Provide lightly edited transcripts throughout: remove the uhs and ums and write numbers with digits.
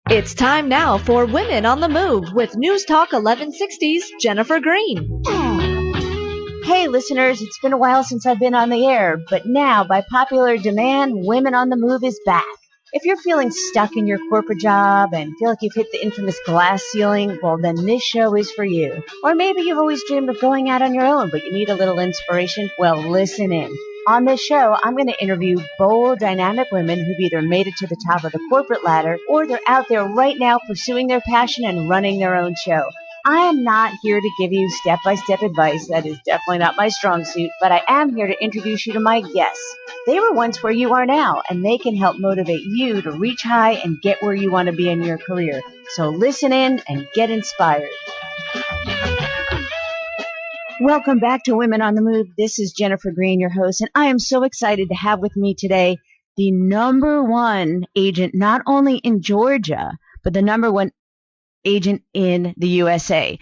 It's time now for Women on the Move with News Talk 1160's Jennifer Green. Hey listeners, it's been a while since I've been on the air, but now, by popular demand, Women on the Move is back. If you're feeling stuck in your corporate job and feel like you've hit the infamous glass ceiling, well, then this show is for you. Or maybe you've always dreamed of going out on your own, but you need a little inspiration. Well, listen in. On this show, I'm going to interview bold, dynamic women who've either made it to the top of the corporate ladder or they're out there right now pursuing their passion and running their own show. I am not here to give you step-by-step advice. That is definitely not my strong suit, but I am here to introduce you to my guests. They were once where you are now, and they can help motivate you to reach high and get where you want to be in your career. So listen in and get inspired. Welcome back to Women on the Move. This is Jennifer Green, your host, and I am so excited to have with me today the number one agent, not only in Georgia, but the number one agent in the USA.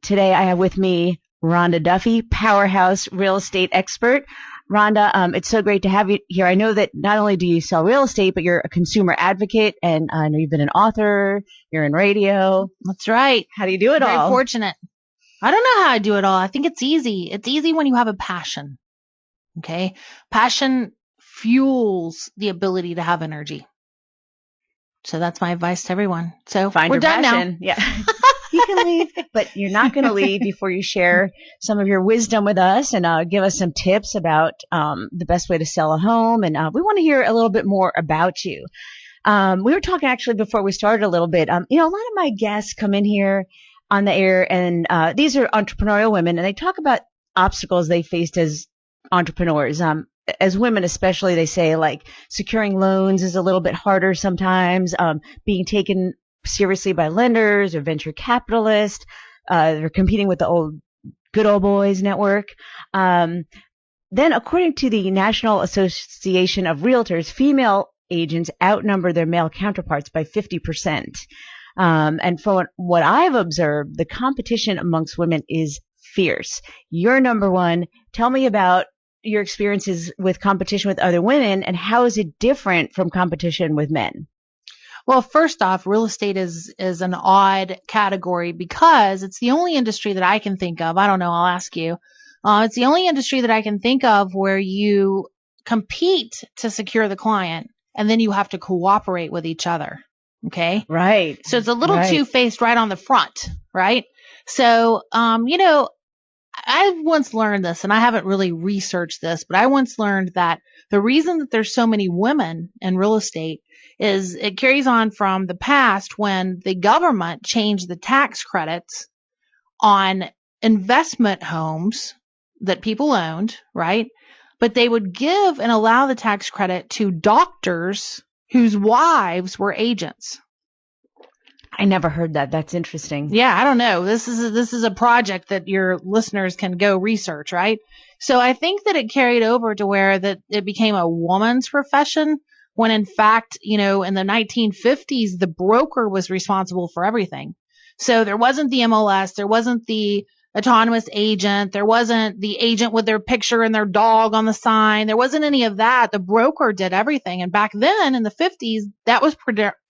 Today I have with me Rhonda Duffy, powerhouse real estate expert. Rhonda, it's so great to have you here. I know that not only do you sell real estate, but you're a consumer advocate, and I know you've been an author, you're in radio. That's right. How do you do it all? Very fortunate. I don't know how I do it all. I think it's easy. It's easy when you have a passion. Okay. Passion fuels the ability to have energy. So that's my advice to everyone. So Find we're your done passion. now. Yeah. You can leave, but you're not going to leave before you share some of your wisdom with us and give us some tips about the best way to sell a home. And we want to hear a little bit more about you. We were talking actually before we started a little bit. A lot of my guests come in here on the air, and these are entrepreneurial women, and they talk about obstacles they faced as entrepreneurs. As women especially, they say like securing loans is a little bit harder sometimes, being taken seriously by lenders or venture capitalists. They're competing with the good old boys network. Then according to the National Association of Realtors, female agents outnumber their male counterparts by 50%. And from what I've observed, the competition amongst women is fierce. You're number one. Tell me about your experiences with competition with other women, and how is it different from competition with men? Well, first off, real estate is an odd category because it's the only industry that I can think of. I don't know. I'll ask you. It's the only industry that I can think of where you compete to secure the client, and then you have to cooperate with each other. Okay. Right. So it's a little two-faced right on the front. Right. So, I once learned this, and I haven't really researched this, but I once learned that the reason that there's so many women in real estate is it carries on from the past when the government changed the tax credits on investment homes that people owned, right? But they would give and allow the tax credit to doctors whose wives were agents. I never heard that. That's interesting. Yeah, I don't know. This is a project that your listeners can go research, right? So I think that it carried over to where that it became a woman's profession when in fact, in the 1950s, the broker was responsible for everything. So there wasn't the MLS, there wasn't the autonomous agent, there wasn't the agent with their picture and their dog on the sign. There wasn't any of that. The broker did everything. And back then in the 50s, that was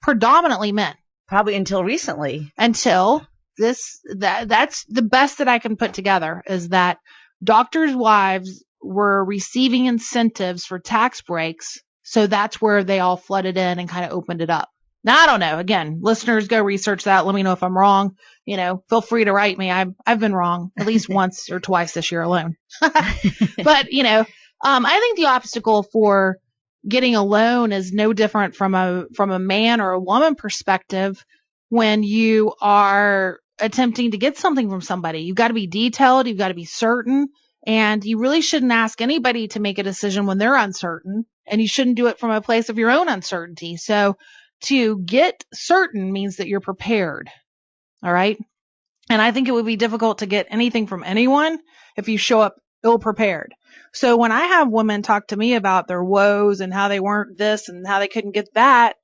predominantly men. Probably until recently. Until that's the best that I can put together is that doctors' wives were receiving incentives for tax breaks. So that's where they all flooded in and kind of opened it up. Now, I don't know. Again, listeners, go research that. Let me know if I'm wrong. Feel free to write me. I've been wrong at least once or twice this year alone. But, I think the obstacle for getting a loan is no different from a man or a woman perspective when you are attempting to get something from somebody. You've got to be detailed. You've got to be certain. And you really shouldn't ask anybody to make a decision when they're uncertain. And you shouldn't do it from a place of your own uncertainty. So to get certain means that you're prepared. All right. And I think it would be difficult to get anything from anyone if you show up ill prepared. So when I have women talk to me about their woes and how they weren't this and how they couldn't get that,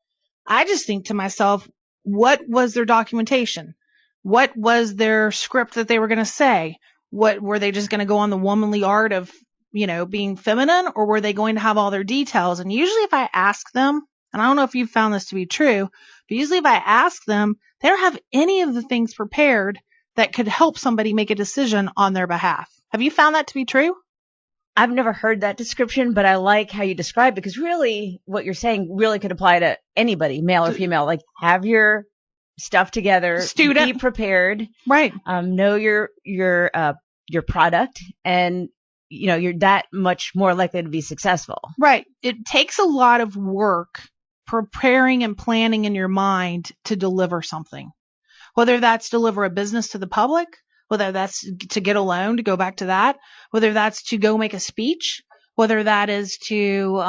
I just think to myself, what was their documentation? What was their script that they were going to say? What were they just going to go on the womanly art of, being feminine, or were they going to have all their details? And usually if I ask them, and I don't know if you've found this to be true, but usually if I ask them, they don't have any of the things prepared that could help somebody make a decision on their behalf. Have you found that to be true? I've never heard that description, but I like how you describe it, because really what you're saying really could apply to anybody, male or female. Like, have your stuff together, Student. be prepared, Right. Know your product, and you're that much more likely to be successful. Right. It takes a lot of work preparing and planning in your mind to deliver something, whether that's deliver a business to the public, whether that's to get a loan, to go back to that, whether that's to go make a speech, whether that is to,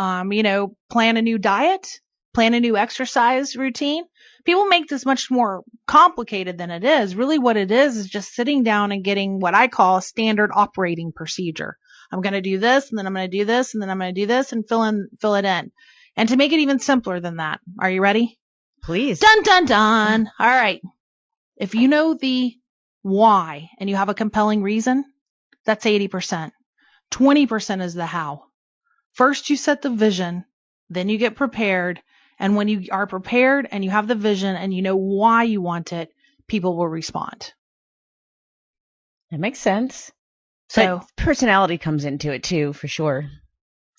plan a new diet, plan a new exercise routine. People make this much more complicated than it is. Really what it is just sitting down and getting what I call a standard operating procedure. I'm going to do this, and then I'm going to do this, and then I'm going to do this, and fill it in. And to make it even simpler than that, are you ready? Please. Dun, dun, dun. All right. If you know the why and you have a compelling reason, that's 80%. 20% is the how. First, you set the vision, then you get prepared. And when you are prepared and you have the vision and you know why you want it, people will respond. That makes sense. So but personality comes into it too, for sure.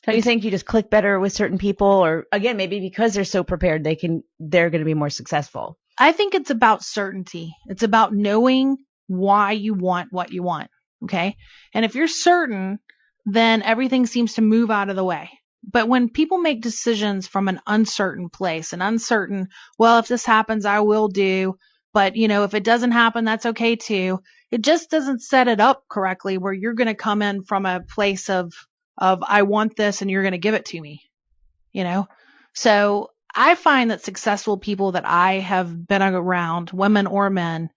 Don't you think you just click better with certain people, or again, maybe because they're so prepared, they're going to be more successful? I think it's about certainty. It's about knowing why you want what you want. Okay. And if you're certain, then everything seems to move out of the way. But when people make decisions from an uncertain place, well, if this happens, I will do. But, if it doesn't happen, that's okay too. It just doesn't set it up correctly, where you're going to come in from a place of I want this and you're going to give it to me, So I find that successful people that I have been around, women or men,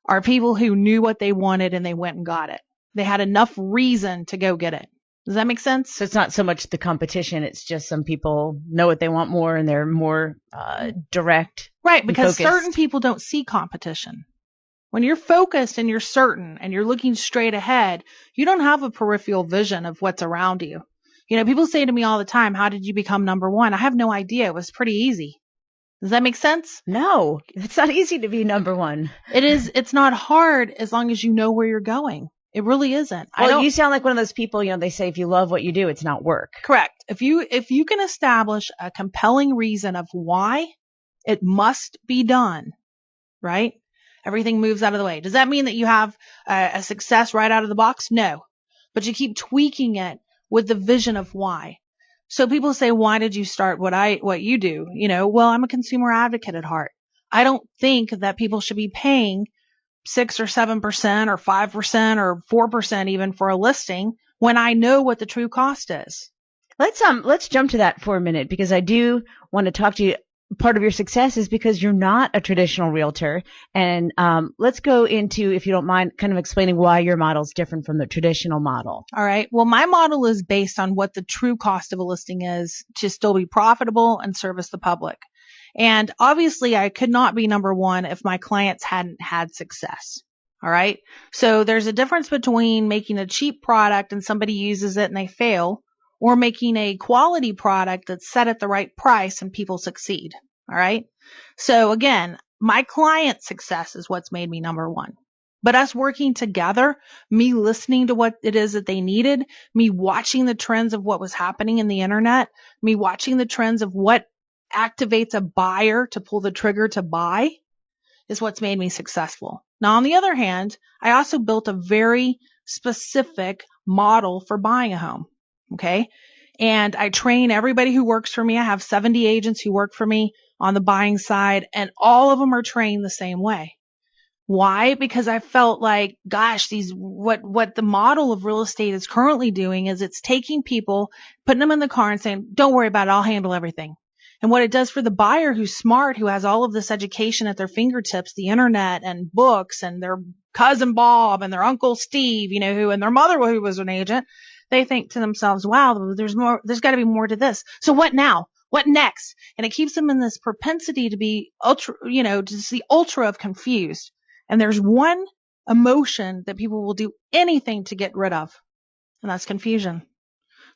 are people who knew what they wanted and they went and got it. They had enough reason to go get it. Does that make sense? So it's not so much the competition. It's just some people know what they want more and they're more direct. Right, because focused. Certain people don't see competition. When you're focused and you're certain and you're looking straight ahead, you don't have a peripheral vision of what's around you. People say to me all the time, how did you become number one? I have no idea. It was pretty easy. Does that make sense? No, it's not easy to be number one. It is. It's not hard as long as you know where you're going. It really isn't. Well, you sound like one of those people, they say if you love what you do, it's not work. Correct. If you can establish a compelling reason of why it must be done, right? Everything moves out of the way. Does that mean that you have a success right out of the box? No. But you keep tweaking it with the vision of why. So people say, why did you start what you do? Well, I'm a consumer advocate at heart. I don't think that people should be paying 6 or 7% or 5% or 4% even for a listing when I know what the true cost is. Let's jump to that for a minute, because I do want to talk to you. Part of your success is because you're not a traditional realtor. And let's go into, if you don't mind, kind of explaining why your model is different from the traditional model. All right. Well, my model is based on what the true cost of a listing is to still be profitable and service the public. And obviously, I could not be number one if my clients hadn't had success. All right. So there's a difference between making a cheap product and somebody uses it and they fail, or making a quality product that's set at the right price and people succeed. All right. So again, my client success is what's made me number one. But us working together, me listening to what it is that they needed, me watching the trends of what was happening in the internet, me watching the trends of what activates a buyer to pull the trigger to buy, is what's made me successful. Now, on the other hand, I also built a very specific model for buying a home. Okay. And I train everybody who works for me. I have 70 agents who work for me on the buying side, and all of them are trained the same way. Why? Because I felt like, gosh, what the model of real estate is currently doing is it's taking people, putting them in the car and saying, don't worry about it. I'll handle everything. And what it does for the buyer who's smart, who has all of this education at their fingertips, the internet and books and their cousin Bob and their uncle Steve, and their mother who was an agent, they think to themselves, wow, there's got to be more to this. So what now? What next? And it keeps them in this propensity to be just the ultra of confused. And there's one emotion that people will do anything to get rid of, and that's confusion.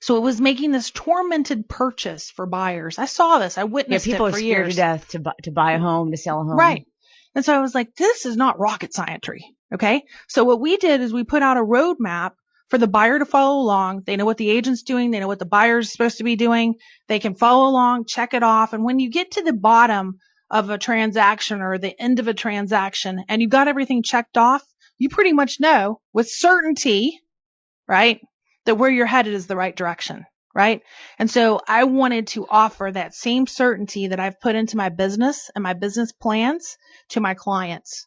So it was making this tormented purchase for buyers. I saw this. I witnessed people it for are scared years. to death to buy a home, to sell a home. Right. And so I was like, this is not rocket science. Okay. So what we did is we put out a roadmap for the buyer to follow along. They know what the agent's doing. They know what the buyer's supposed to be doing. They can follow along, check it off. And when you get to the bottom of a transaction or the end of a transaction and you got everything checked off, you pretty much know with certainty, right, that where you're headed is the right direction, right? And so I wanted to offer that same certainty that I've put into my business and my business plans to my clients.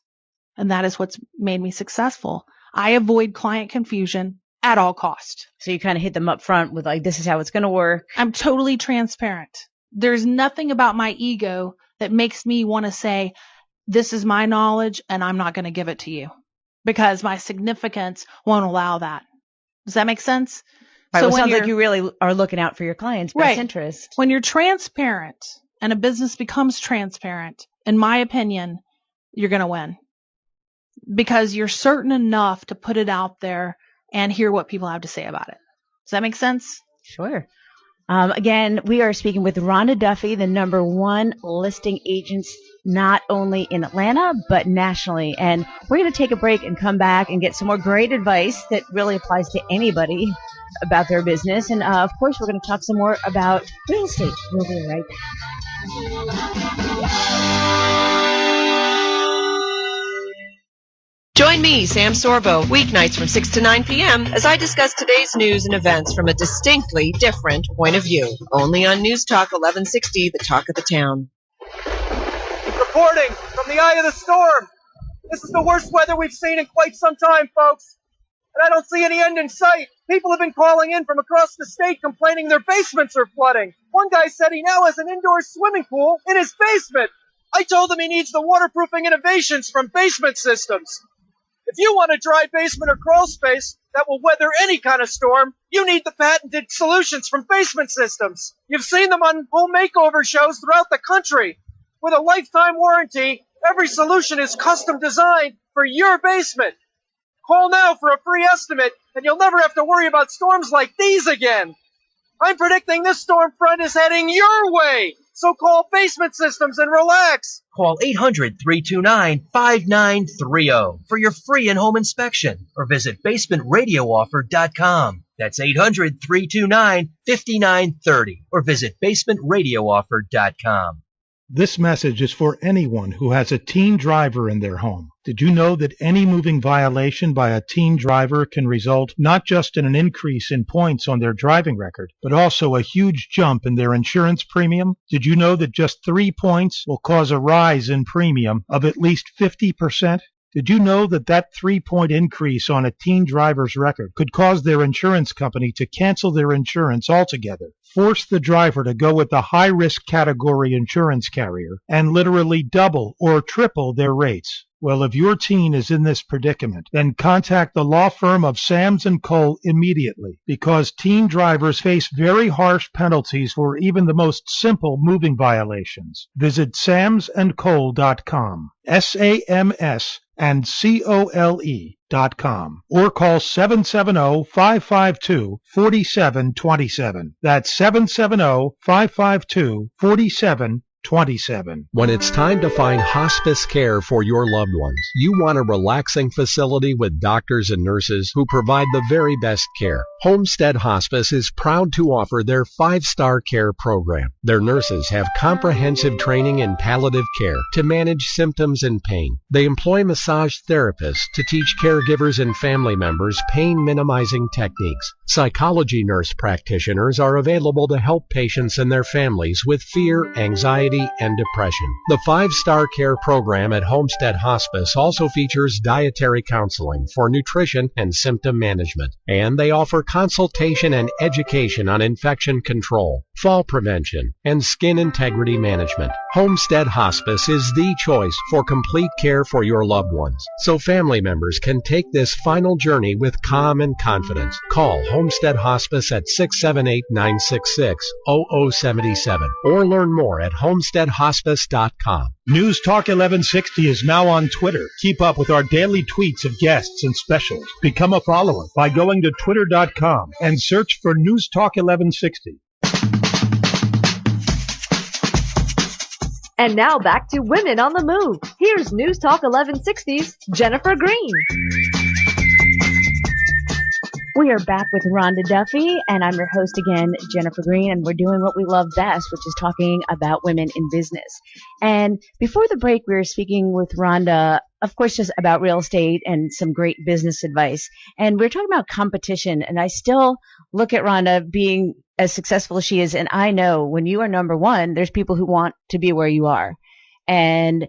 And that is what's made me successful. I avoid client confusion at all cost. So you kind of hit them up front with like, this is how it's going to work. I'm totally transparent. There's nothing about my ego that makes me want to say, this is my knowledge and I'm not going to give it to you because my significance won't allow that. Does that make sense? Right, So well, it when sounds like you really are looking out for your clients' best interest. When you're transparent and a business becomes transparent, in my opinion, you're going to win because you're certain enough to put it out there and hear what people have to say about it. Does that make sense? Sure. Again, we are speaking with Rhonda Duffy, the #1 listing agent, not only in Atlanta, but nationally. And we're going to take a break and come back and get some more great advice that really applies to anybody about their business. And of course, we're going to talk some more about real estate. We'll be right back. Join me, Sam Sorbo, weeknights from 6 to 9 p.m. as I discuss today's news and events from a distinctly different point of view. Only on News Talk 1160, the talk of the town. Reporting from the eye of the storm. This is the worst weather we've seen in quite some time, folks. And I don't see any end in sight. People have been calling in from across the state complaining their basements are flooding. One guy said he now has an indoor swimming pool in his basement. I told him he needs the waterproofing innovations from Basement Systems. If you want a dry basement or crawl space that will weather any kind of storm, you need the patented solutions from Basement Systems. You've seen them on home makeover shows throughout the country. With a lifetime warranty, every solution is custom designed for your basement. Call now for a free estimate, and you'll never have to worry about storms like these again. I'm predicting this storm front is heading your way. So call Basement Systems and relax. Call 800-329-5930 for your free in-home inspection or visit basementradiooffer.com. That's 800-329-5930 or visit basementradiooffer.com. This message is for anyone who has a teen driver in their home. Did you know that any moving violation by a teen driver can result not just in an increase in points on their driving record, but also a huge jump in their insurance premium? Did you know that just 3 points will cause a rise in premium of at least 50%? Did you know that 3-point increase on a teen driver's record could cause their insurance company to cancel their insurance altogether, force the driver to go with the high-risk category insurance carrier, and literally double or triple their rates? Well, if your teen is in this predicament, then contact the law firm of Sams & Cole immediately, because teen drivers face very harsh penalties for even the most simple moving violations. Visit samsandcole.com, SAMS and COLE.com, or call 770-552-4727. That's 770-552-4727. When it's time to find hospice care for your loved ones, you want a relaxing facility with doctors and nurses who provide the very best care. Homestead Hospice is proud to offer their 5-star care program. Their nurses have comprehensive training in palliative care to manage symptoms and pain. They employ massage therapists to teach caregivers and family members pain-minimizing techniques. Psychology nurse practitioners are available to help patients and their families with fear, anxiety, and depression. The 5-star care program at Homestead Hospice also features dietary counseling for nutrition and symptom management, and they offer consultation and education on infection control, fall prevention, and skin integrity management. Homestead Hospice is the choice for complete care for your loved ones, so family members can take this final journey with calm and confidence. Call Homestead Hospice at 678-966-0077 or learn more at homesteadhospice.com. homesteadhospice.com. News Talk 1160 is now on Twitter. Keep up with our daily tweets of guests and specials. Become a follower by going to twitter.com and search for News Talk 1160. And now back to Women on the Move. Here's News Talk 1160's Jennifer Green. We are back with Rhonda Duffy, and I'm your host again, Jennifer Green, and we're doing what we love best, which is talking about women in business. And before the break, we were speaking with Rhonda, of course, just about real estate and some great business advice. And we're talking about competition, and I still look at Rhonda being as successful as she is, and I know when you are number one, there's people who want to be where you are. And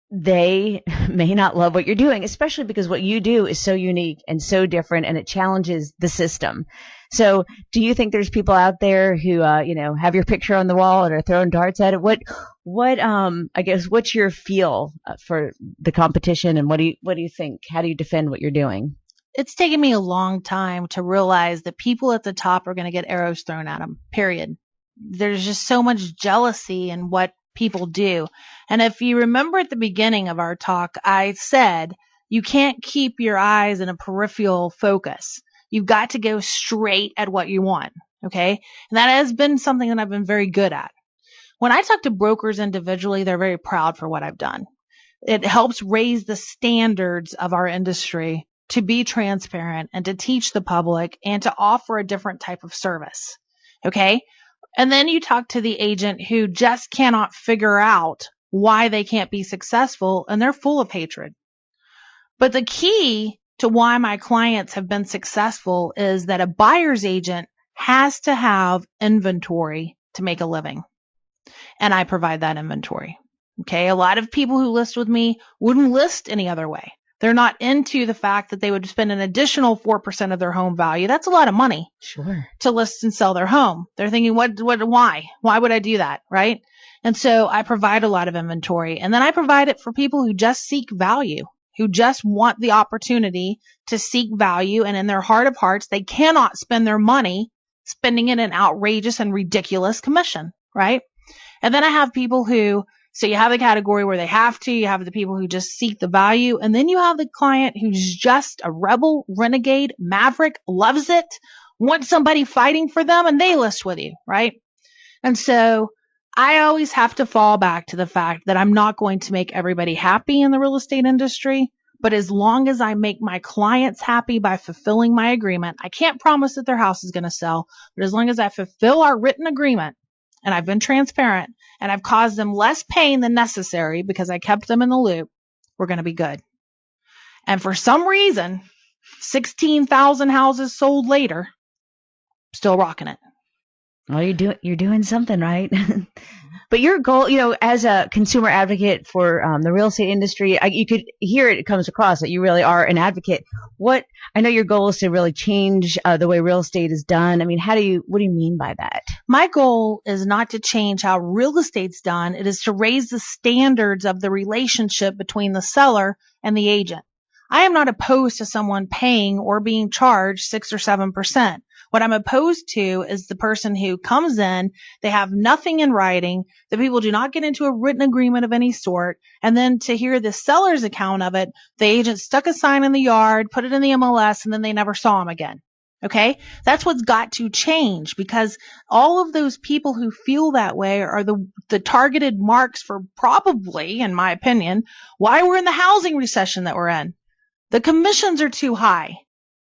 they may not love what you're doing, especially because what you do is so unique and so different, and it challenges the system. So do you think there's people out there who, have your picture on the wall and are throwing darts at it? I guess, what's your feel for the competition, and what do you think? How do you defend what you're doing? It's taken me a long time to realize that people at the top are going to get arrows thrown at them, period. There's just so much jealousy in what people do. And if you remember at the beginning of our talk, I said you can't keep your eyes in a peripheral focus. You've got to go straight at what you want. Okay. And that has been something that I've been very good at. When I talk to brokers individually, they're very proud for what I've done. It helps raise the standards of our industry to be transparent and to teach the public and to offer a different type of service. Okay. And then you talk to the agent who just cannot figure out why they can't be successful, and they're full of hatred. But the key to why my clients have been successful is that a buyer's agent has to have inventory to make a living. And I provide that inventory. Okay. A lot of people who list with me wouldn't list any other way. They're not into the fact that they would spend an additional 4% of their home value. That's a lot of money. Sure. To list and sell their home. They're thinking, why? Why would I do that? Right? And so I provide a lot of inventory, and then I provide it for people who just seek value, who just want the opportunity to seek value. And in their heart of hearts, they cannot spend their money spending it in outrageous and ridiculous commission. Right? And then I have people who, so you have the category where they have to, you have the people who just seek the value, and then you have the client who's just a rebel, renegade, maverick, loves it, wants somebody fighting for them, and they list with you, right? And so I always have to fall back to the fact that I'm not going to make everybody happy in the real estate industry, but as long as I make my clients happy by fulfilling my agreement, I can't promise that their house is going to sell, but as long as I fulfill our written agreement, and I've been transparent, and I've caused them less pain than necessary because I kept them in the loop, we're going to be good. And for some reason, 16,000 houses sold later, still rocking it. Well, you're doing something right. But your goal, as a consumer advocate for the real estate industry, you could hear it comes across that you really are an advocate. I know your goal is to really change the way real estate is done. I mean, what do you mean by that? My goal is not to change how real estate's done. It is to raise the standards of the relationship between the seller and the agent. I am not opposed to someone paying or being charged 6 or 7%. What I'm opposed to is the person who comes in, they have nothing in writing, the people do not get into a written agreement of any sort, and then to hear the seller's account of it, the agent stuck a sign in the yard, put it in the MLS, and then they never saw him again. Okay? That's what's got to change, because all of those people who feel that way are the targeted marks for probably, in my opinion, why we're in the housing recession that we're in. The commissions are too high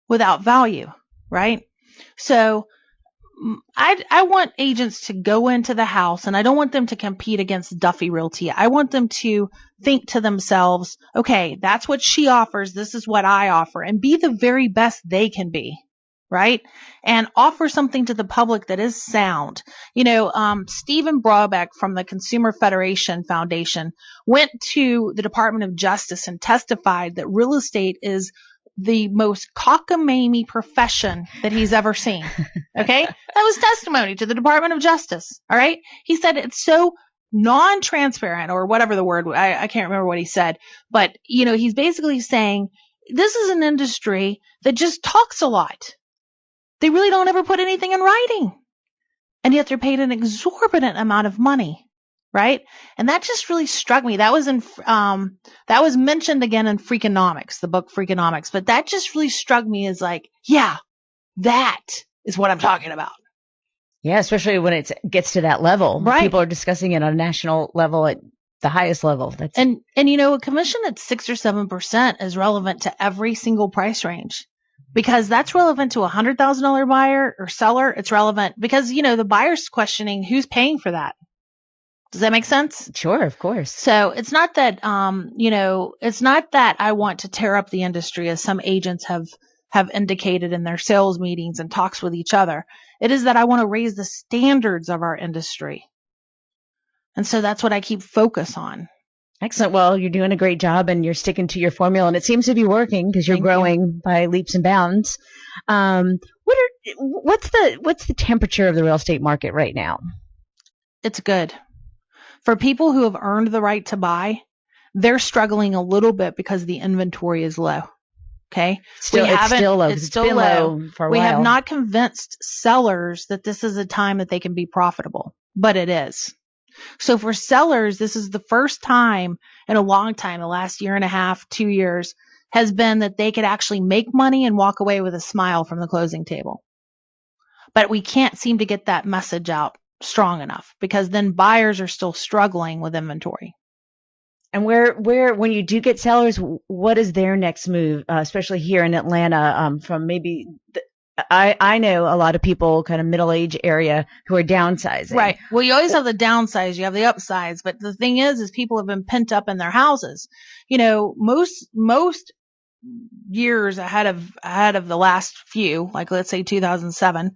without value, right? So I want agents to go into the house, and I don't want them to compete against Duffy Realty. I want them to think to themselves, okay, that's what she offers. This is what I offer, and be the very best they can be, right? And offer something to the public that is sound. Stephen Brobeck from the Consumer Federation Foundation went to the Department of Justice and testified that real estate is the most cockamamie profession that he's ever seen. Okay? That was testimony to the Department of Justice. All right? He said it's so non-transparent, or whatever the word, I can't remember what he said, but he's basically saying this is an industry that just talks a lot. They really don't ever put anything in writing. And yet they're paid an exorbitant amount of money. right? And that just really struck me. That was that was mentioned again in Freakonomics, the book Freakonomics, but that just really struck me as like, yeah, that is what I'm talking about. Yeah, especially when it gets to that level. Right. People are discussing it on a national level at the highest level. And a commission at 6 or 7% is relevant to every single price range, because that's relevant to a $100,000 buyer or seller. It's relevant because, the buyer's questioning who's paying for that. Does that make sense? Sure, of course. So it's not that, it's not that I want to tear up the industry, as some agents have indicated in their sales meetings and talks with each other. It is that I want to raise the standards of our industry. And so that's what I keep focus on. Excellent. Well, you're doing a great job and you're sticking to your formula, and it seems to be working because you're growing by leaps and bounds. What's the temperature of the real estate market right now? It's good. For people who have earned the right to buy, they're struggling a little bit because the inventory is low. Okay. It's still low. It's still low for a while. We have not convinced sellers that this is a time that they can be profitable, but it is. So for sellers, this is the first time in a long time, the last year and a half, 2 years, has been that they could actually make money and walk away with a smile from the closing table. But we can't seem to get that message out strong enough, because then buyers are still struggling with inventory. And where when you do get sellers, what is their next move, especially here in Atlanta? From maybe I know a lot of people kind of middle-age area who are downsizing. Right. Well, you always have the downsides, you have the upsides, but the thing is people have been pent up in their houses. Most years ahead of the last few, like let's say 2007.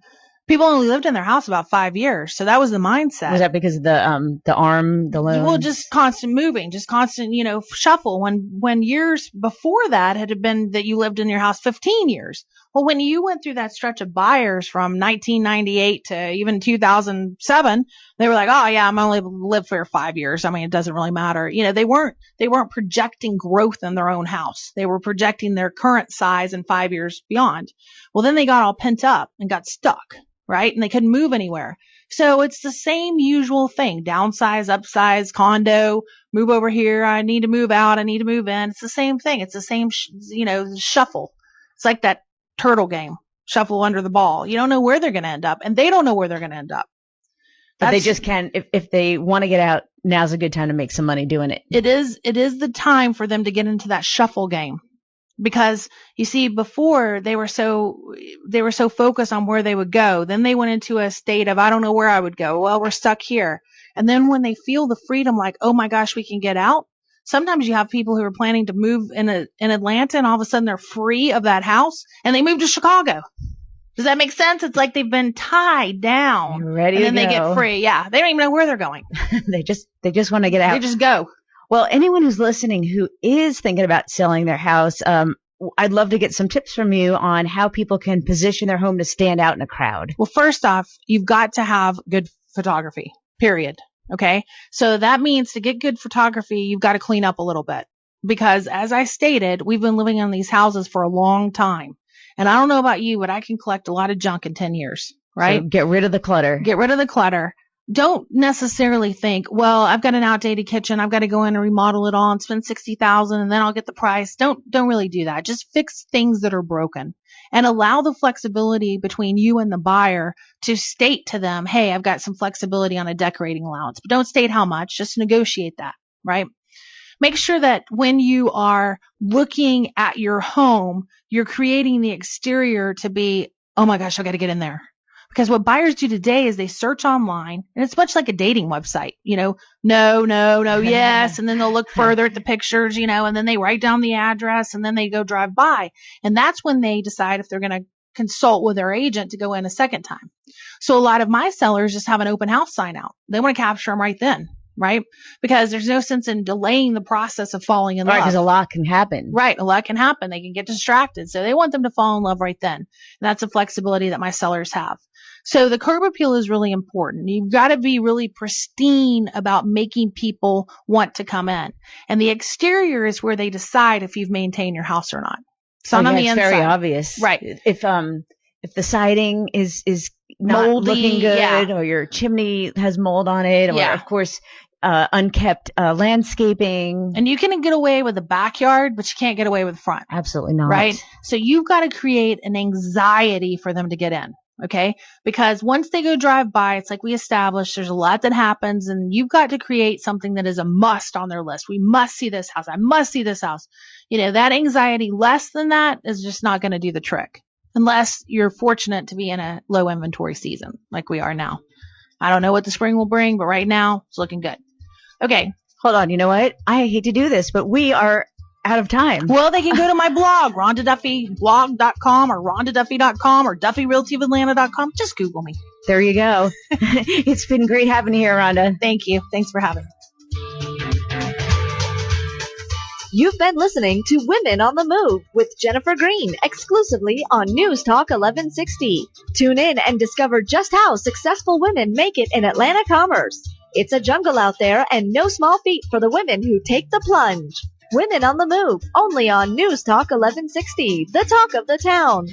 People only lived in their house about 5 years. So that was the mindset. Was that because of the loan? Well, just constant moving, just constant, shuffle. When years before that had been that you lived in your house 15 years. Well, when you went through that stretch of buyers from 1998 to even 2007, they were like, oh yeah, I'm only live for 5 years. I mean, it doesn't really matter. They weren't projecting growth in their own house. They were projecting their current size in 5 years beyond. Well, then they got all pent up and got stuck. Right? And they couldn't move anywhere. So it's the same usual thing. Downsize, upsize, condo, move over here. I need to move out. I need to move in. It's the same thing. It's the same, shuffle. It's like that turtle game. Shuffle under the ball. You don't know where they're going to end up, and they don't know where they're going to end up. But they just can't, if they want to get out, now's a good time to make some money doing it. It is the time for them to get into that shuffle game. Because you see, before they were so focused on where they would go. Then they went into a state of, I don't know where I would go. Well, we're stuck here. And then when they feel the freedom, like, oh my gosh, we can get out. Sometimes you have people who are planning to move in Atlanta, and all of a sudden they're free of that house and they move to Chicago. Does that make sense? It's like they've been tied down. Ready and then to go. They get free. Yeah. They don't even know where they're going. They just want to get out. They just go. Well, anyone who's listening who is thinking about selling their house, I'd love to get some tips from you on how people can position their home to stand out in a crowd. Well, first off, you've got to have good photography, period. Okay. So that means to get good photography, you've got to clean up a little bit, because as I stated, we've been living in these houses for a long time. And I don't know about you, but I can collect a lot of junk in 10 years, right? So get rid of the clutter. Get rid of the clutter. Don't necessarily think, well, I've got an outdated kitchen. I've got to go in and remodel it all and spend $60,000 and then I'll get the price. Don't really do that. Just fix things that are broken and allow the flexibility between you and the buyer to state to them, hey, I've got some flexibility on a decorating allowance, but don't state how much. Just negotiate that, right? Make sure that when you are looking at your home, you're creating the exterior to be, oh my gosh, I got to get in there. Because what buyers do today is they search online, and it's much like a dating website, no, yes. And then they'll look further at the pictures, and then they write down the address and then they go drive by. And that's when they decide if they're going to consult with their agent to go in a second time. So a lot of my sellers just have an open house sign out. They want to capture them right then, right? Because there's no sense in delaying the process of falling in love. Right, because a lot can happen. Right, a lot can happen. They can get distracted. So they want them to fall in love right then. And that's a flexibility that my sellers have. So the curb appeal is really important. You've got to be really pristine about making people want to come in. And the exterior is where they decide if you've maintained your house or not. It's not on the inside. It's very obvious. Right. If the siding is not moldy, looking good, or your chimney has mold on it, or of course unkept landscaping. And you can get away with the backyard, but you can't get away with the front. Absolutely not. Right? So you've got to create an anxiety for them to get in. Okay? Because once they go drive by, it's like we established, there's a lot that happens, and you've got to create something that is a must on their list. We must see this house. I must see this house. That anxiety less than that is just not going to do the trick. Unless you're fortunate to be in a low inventory season like we are now. I don't know what the spring will bring, but right now it's looking good. Okay. Hold on. You know what? I hate to do this, but we are out of time. Well, they can go to my blog, RhondaDuffyBlog.com or RhondaDuffy.com or DuffyRealtyOfAtlanta.com. Just Google me. There you go. It's been great having you here, Rhonda. Thank you. Thanks for having me. You've been listening to Women on the Move with Jennifer Green, exclusively on News Talk 1160. Tune in and discover just how successful women make it in Atlanta commerce. It's a jungle out there and no small feat for the women who take the plunge. Women on the Move, only on News Talk 1160, the talk of the town.